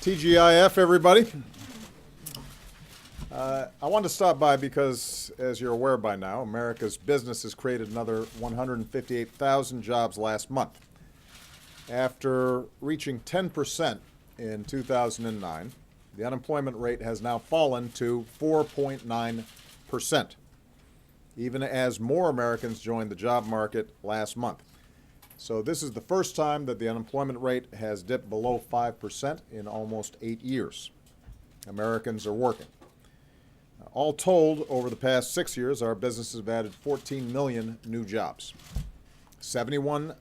TGIF, everybody. I wanted to stop by because, as you're aware by now, America's businesses created another 158,000 jobs last month. After reaching 10% in 2009, the unemployment rate has now fallen to 4.9%, even as more Americans joined the job market last month. So this is the first time that the unemployment rate has dipped below 5% in almost 8 years. Americans are working. All told, over the past 6 years, our businesses have added 14 million new jobs. 71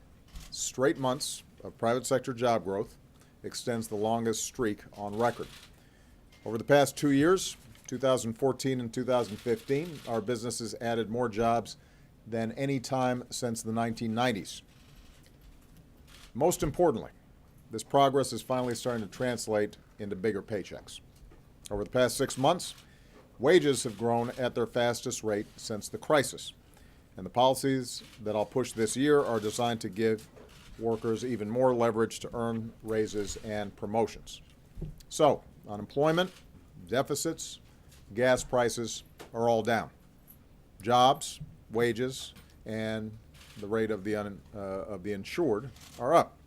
straight months of private sector job growth extends the longest streak on record. Over the past 2 years, 2014 and 2015, our businesses added more jobs than any time since the 1990s. Most importantly, this progress is finally starting to translate into bigger paychecks. Over the past 6 months, wages have grown at their fastest rate since the crisis, and the policies that I'll push this year are designed to give workers even more leverage to earn raises and promotions. So, unemployment, deficits, gas prices are all down. Jobs, wages, and the rate of the insured are up.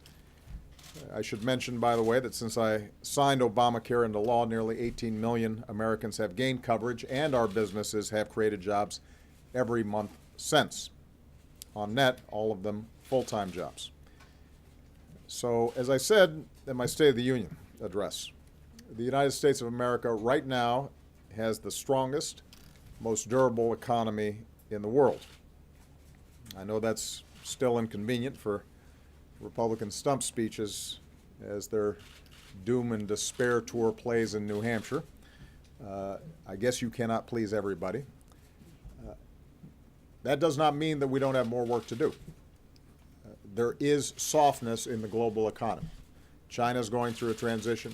I should mention, by the way, that since I signed Obamacare into law, nearly 18 million Americans have gained coverage, and our businesses have created jobs every month since. On net, all of them full-time jobs. So, as I said in my State of the Union address, the United States of America right now has the strongest, most durable economy in the world. I know that's still inconvenient for Republican stump speeches as their doom and despair tour plays in New Hampshire. I guess you cannot please everybody. That does not mean that we don't have more work to do. There is softness in the global economy. China's going through a transition.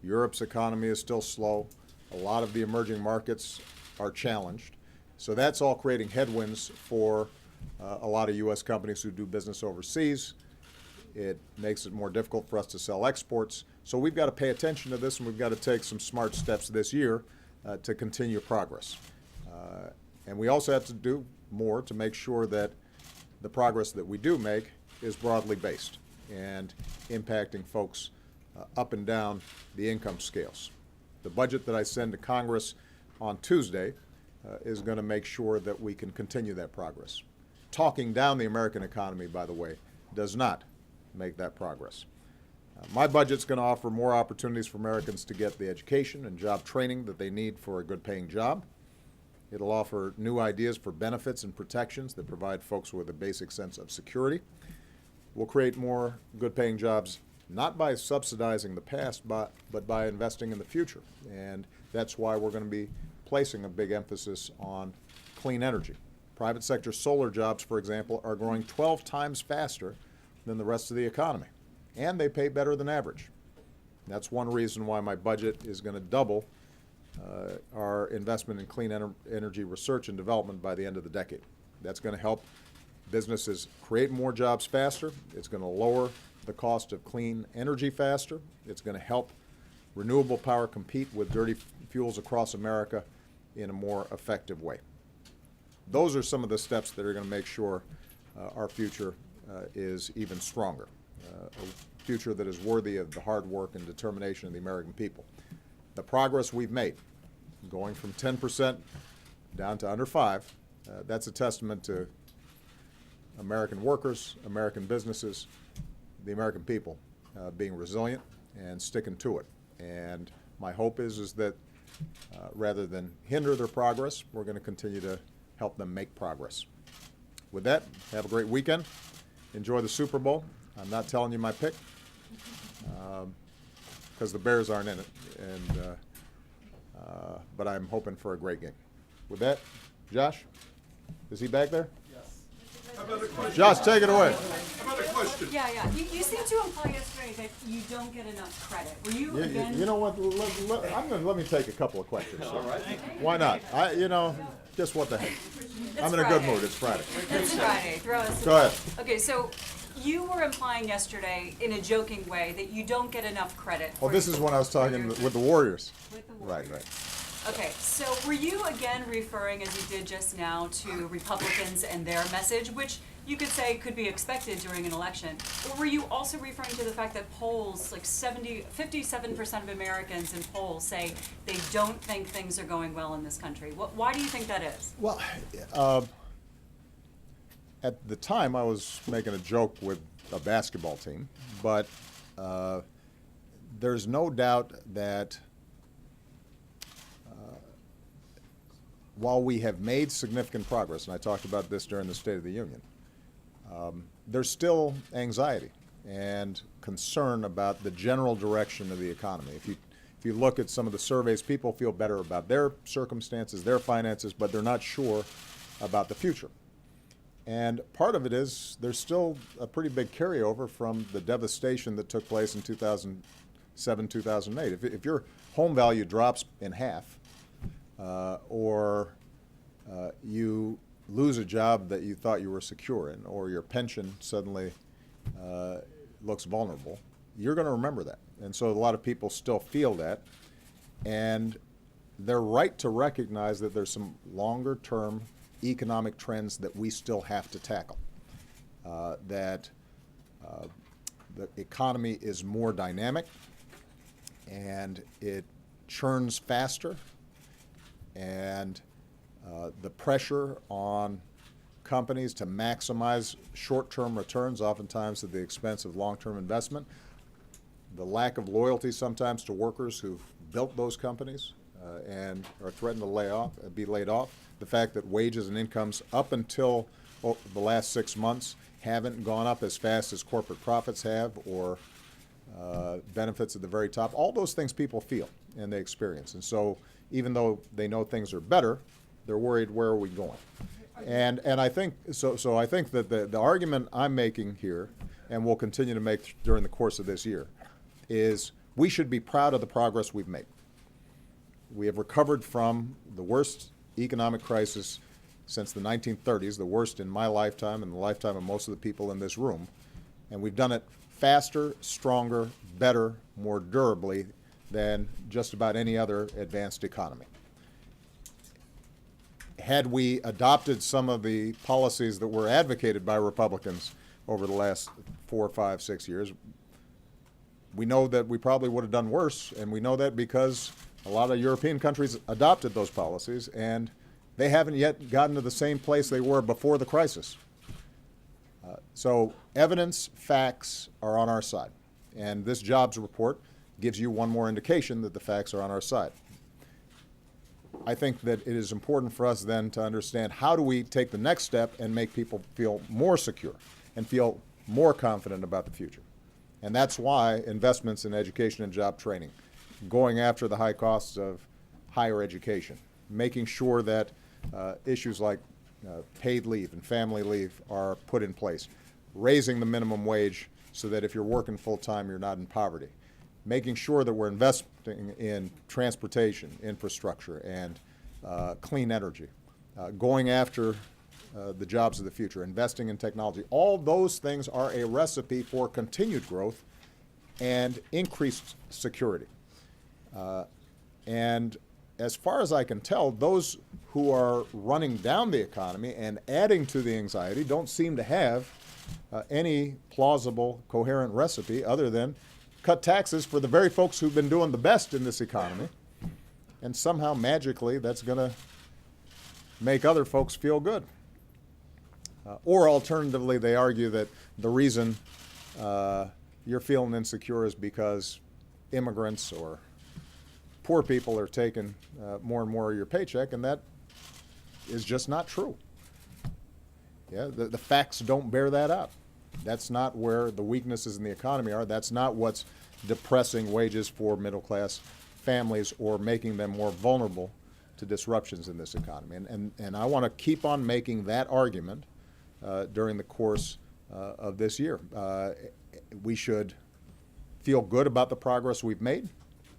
Europe's economy is still slow. A lot of the emerging markets are challenged. So that's all creating headwinds for a lot of U.S. companies who do business overseas. It makes it more difficult for us to sell exports. So we've got to pay attention to this, and we've got to take some smart steps this year to continue progress. And we also have to do more to make sure that the progress that we do make is broadly based and impacting folks up and down the income scales. The budget that I send to Congress on Tuesday is going to make sure that we can continue that progress. Talking down the American economy, by the way, does not make that progress. My budget's going to offer more opportunities for Americans to get the education and job training that they need for a good-paying job. It'll offer new ideas for benefits and protections that provide folks with a basic sense of security. We'll create more good-paying jobs, not by subsidizing the past, but by investing in the future. And that's why we're going to be placing a big emphasis on clean energy. Private sector solar jobs, for example, are growing 12 times faster than the rest of the economy, and they pay better than average. That's one reason why my budget is going to double our investment in clean energy research and development by the end of the decade. That's going to help businesses create more jobs faster. It's going to lower the cost of clean energy faster. It's going to help renewable power compete with dirty fuels across America in a more effective way. Those are some of the steps that are going to make sure our future is even stronger, a future that is worthy of the hard work and determination of the American people. The progress we've made, going from 10% down to under 5%, that's a testament to American workers, American businesses, the American people being resilient and sticking to it. And my hope is that rather than hinder their progress, we're going to continue to help them make progress. With that, have a great weekend. Enjoy the Super Bowl. I'm not telling you my pick because the Bears aren't in it, but I'm hoping for a great game. With that, Josh, is he back there? How about a question? Josh, take it away. How about a question? Yeah. You seemed to imply yesterday that you don't get enough credit. Were you again? You know what? Let me take a couple of questions. All right. Why not? Just what the heck? It's I'm in a good Friday. mood. It's Friday. It's Friday. Throw us. Go ahead. Okay, so You were implying yesterday, in a joking way, that you don't get enough credit. Well, for this is when I was talking with the Warriors. With the Right, Warriors. right. Okay, so were you again referring, as you did just now, to Republicans and their message, which you could say could be expected during an election? Or were you also referring to the fact that polls, like 57% of Americans in polls say they don't think things are going well in this country? Why do you think that is? Well, at the time, I was making a joke with a basketball team, but there's no doubt that while we have made significant progress, and I talked about this during the State of the Union, there's still anxiety and concern about the general direction of the economy. If you look at some of the surveys, people feel better about their circumstances, their finances, but they're not sure about the future. And part of it is there's still a pretty big carryover from the devastation that took place in 2007, 2008. If your home value drops in half, or you lose a job that you thought you were secure in, or your pension suddenly looks vulnerable, you're going to remember that. And so a lot of people still feel that, and they're right to recognize that there's some longer-term economic trends that we still have to tackle. That the economy is more dynamic, and it churns faster, and the pressure on companies to maximize short-term returns, oftentimes at the expense of long-term investment, the lack of loyalty sometimes to workers who've built those companies and are threatened to be laid off, the fact that wages and incomes up until the last 6 months haven't gone up as fast as corporate profits have, or benefits at the very top. All those things people feel and they experience. And so even though they know things are better, they're worried, where are we going? And I think so I think that the argument I'm making here, and will continue to make during the course of this year, is we should be proud of the progress we've made. We have recovered from the worst economic crisis since the 1930s, the worst in my lifetime and the lifetime of most of the people in this room. And we've done it faster, stronger, better, more durably than just about any other advanced economy. Had we adopted some of the policies that were advocated by Republicans over the last 4, 5, 6 years, we know that we probably would have done worse, and we know that because a lot of European countries adopted those policies, and they haven't yet gotten to the same place they were before the crisis. So evidence, facts are on our side, and this jobs report gives you one more indication that the facts are on our side. I think that it is important for us then to understand, how do we take the next step and make people feel more secure and feel more confident about the future. And that's why investments in education and job training, going after the high costs of higher education, making sure that issues like paid leave and family leave are put in place, raising the minimum wage so that if you're working full-time, you're not in poverty, making sure that we're investing in transportation, infrastructure, and clean energy, going after the jobs of the future, investing in technology. All those things are a recipe for continued growth and increased security. And as far as I can tell, those who are running down the economy and adding to the anxiety don't seem to have any plausible, coherent recipe other than cut taxes for the very folks who've been doing the best in this economy, and somehow magically that's going to make other folks feel good. Or alternatively, they argue that the reason you're feeling insecure is because immigrants or poor people are taking more and more of your paycheck, and that is just not true. Yeah, the facts don't bear that out. That's not where the weaknesses in the economy are. That's not what's depressing wages for middle-class families or making them more vulnerable to disruptions in this economy. And I want to keep on making that argument during the course of this year. We should feel good about the progress we've made,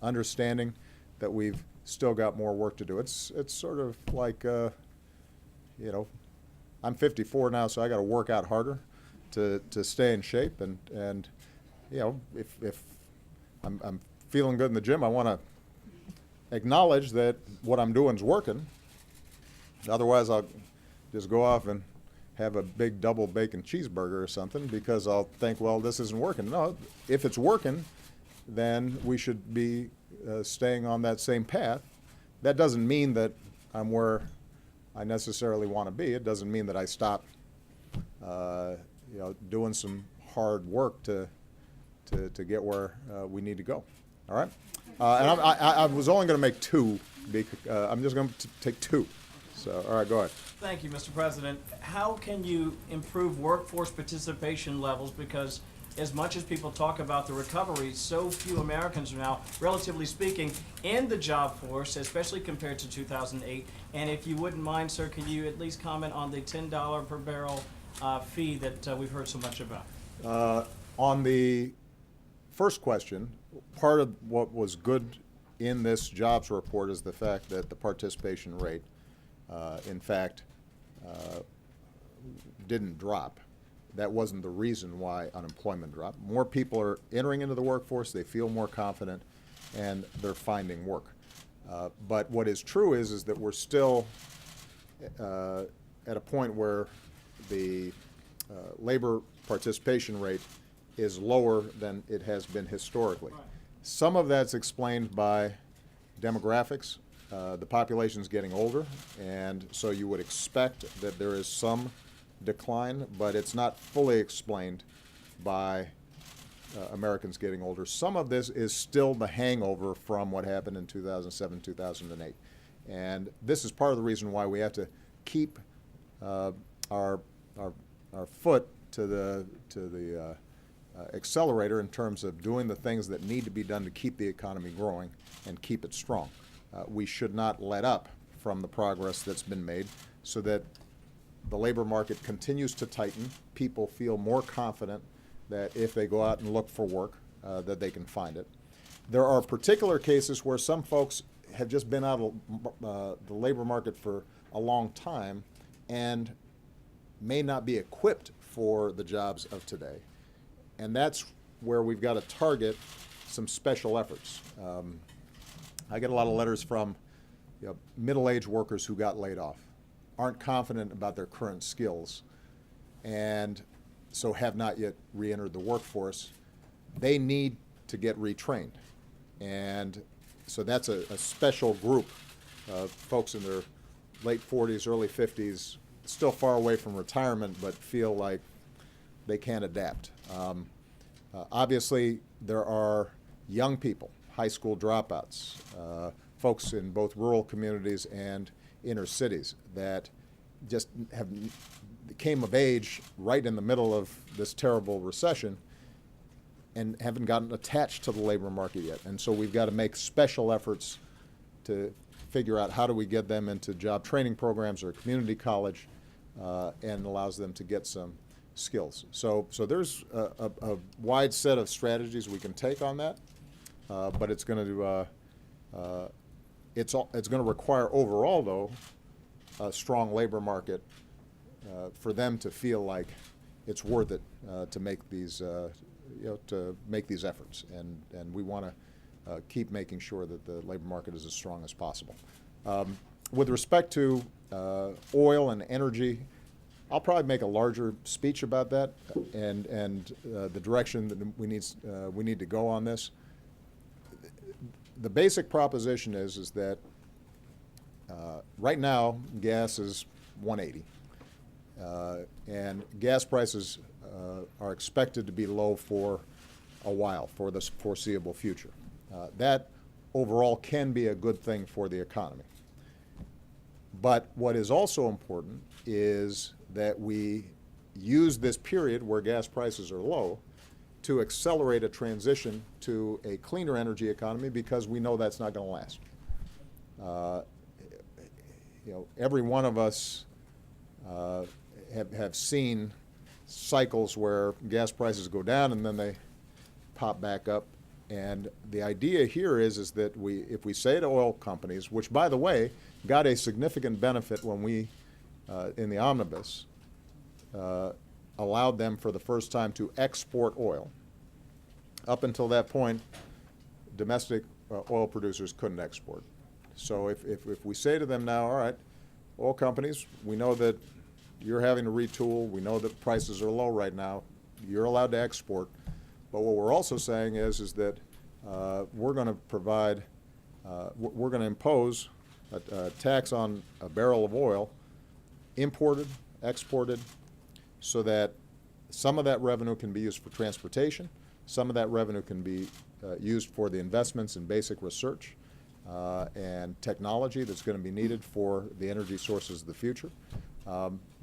understanding that we've still got more work to do. It's sort of like, I'm 54 now, so I got to work out harder to stay in shape. And you know, if I'm feeling good in the gym, I want to acknowledge that what I'm doing is working. Otherwise, I'll just go off and have a big double bacon cheeseburger or something because I'll think, well, this isn't working. No, if it's working, then we should be staying on that same path. That doesn't mean that I'm where I necessarily want to be. It doesn't mean that I stop, doing some hard work to get where we need to go. All right. And I was only going to make two. I'm just going to take two. So, all right, go ahead. Thank you, Mr. President. How can you improve workforce participation levels? Because as much as people talk about the recovery, so few Americans are now, relatively speaking, in the job force, especially compared to 2008. And if you wouldn't mind, sir, can you at least comment on the $10 per barrel fee that we've heard so much about? On the first question, part of what was good in this jobs report is the fact that the participation rate, in fact, didn't drop. That wasn't the reason why unemployment dropped. More people are entering into the workforce, they feel more confident, and they're finding work. But what is true is that we're still at a point where the labor participation rate is lower than it has been historically. Right. Some of that's explained by demographics. The population's getting older, and so you would expect that there is some decline, but it's not fully explained by Americans getting older. Some of this is still the hangover from what happened in 2007, 2008. And this is part of the reason why we have to keep our foot to the accelerator in terms of doing the things that need to be done to keep the economy growing and keep it strong. We should not let up from the progress that's been made so that the labor market continues to tighten. People feel more confident that if they go out and look for work, that they can find it. There are particular cases where some folks have just been out of the labor market for a long time and may not be equipped for the jobs of today. And that's where we've got to target some special efforts. I get a lot of letters from middle-aged workers who got laid off, aren't confident about their current skills, and so have not yet re-entered the workforce. They need to get retrained. And so that's a special group of folks in their late 40s, early 50s, still far away from retirement, but feel like they can adapt. Obviously, there are young people, high school dropouts, folks in both rural communities and inner cities that just came of age right in the middle of this terrible recession and haven't gotten attached to the labor market yet. And so we've got to make special efforts to figure out how do we get them into job training programs or community college and allows them to get some skills. So there's a wide set of strategies we can take on that, but it's going to it's going to require overall, though, a strong labor market for them to feel like it's worth it to make these efforts, and we want to keep making sure that the labor market is as strong as possible. With respect to oil and energy, I'll probably make a larger speech about that and the direction that we need to go on this. The basic proposition is that right now gas is $1.80, and gas prices are expected to be low for a while, for the foreseeable future. That overall can be a good thing for the economy. But what is also important is that we use this period where gas prices are low to accelerate a transition to a cleaner energy economy, because we know that's not going to last. Every one of us have seen cycles where gas prices go down and then they pop back up. And the idea here is that if we say to oil companies, which, by the way, got a significant benefit when we, in the omnibus, allowed them for the first time to export oil. Up until that point, domestic oil producers couldn't export. So if we say to them now, all right, oil companies, we know that you're having to retool, we know that prices are low right now, you're allowed to export, but what we're also saying is that we're going to provide, we're going to impose a tax on a barrel of oil, imported, exported, so that some of that revenue can be used for transportation, some of that revenue can be used for the investments in basic research and technology that's going to be needed for the energy sources of the future.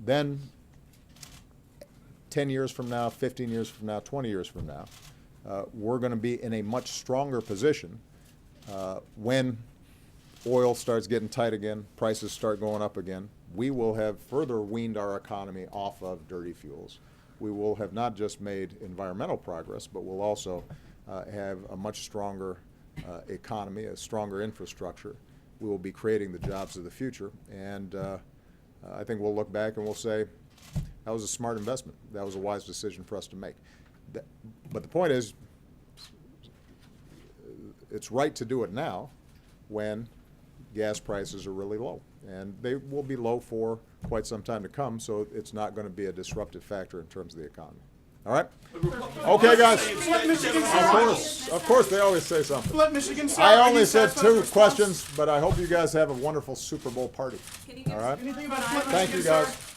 Then 10 years from now, 15 years from now, 20 years from now, we're going to be in a much stronger position when oil starts getting tight again, prices start going up again. We will have further weaned our economy off of dirty fuels. We will have not just made environmental progress, but we'll also have a much stronger economy, a stronger infrastructure. We will be creating the jobs of the future, and I think we'll look back and we'll say, that was a smart investment. That was a wise decision for us to make. But the point is, it's right to do it now when gas prices are really low. And they will be low for quite some time to come, so it's not going to be a disruptive factor in terms of the economy. All right? Okay, guys. Let Michigan say Of course, they always say something. Let Michigan say I only said 2 questions, but I hope you guys have a wonderful Super Bowl party. Can you give All us right? Anything about Thank you, guys.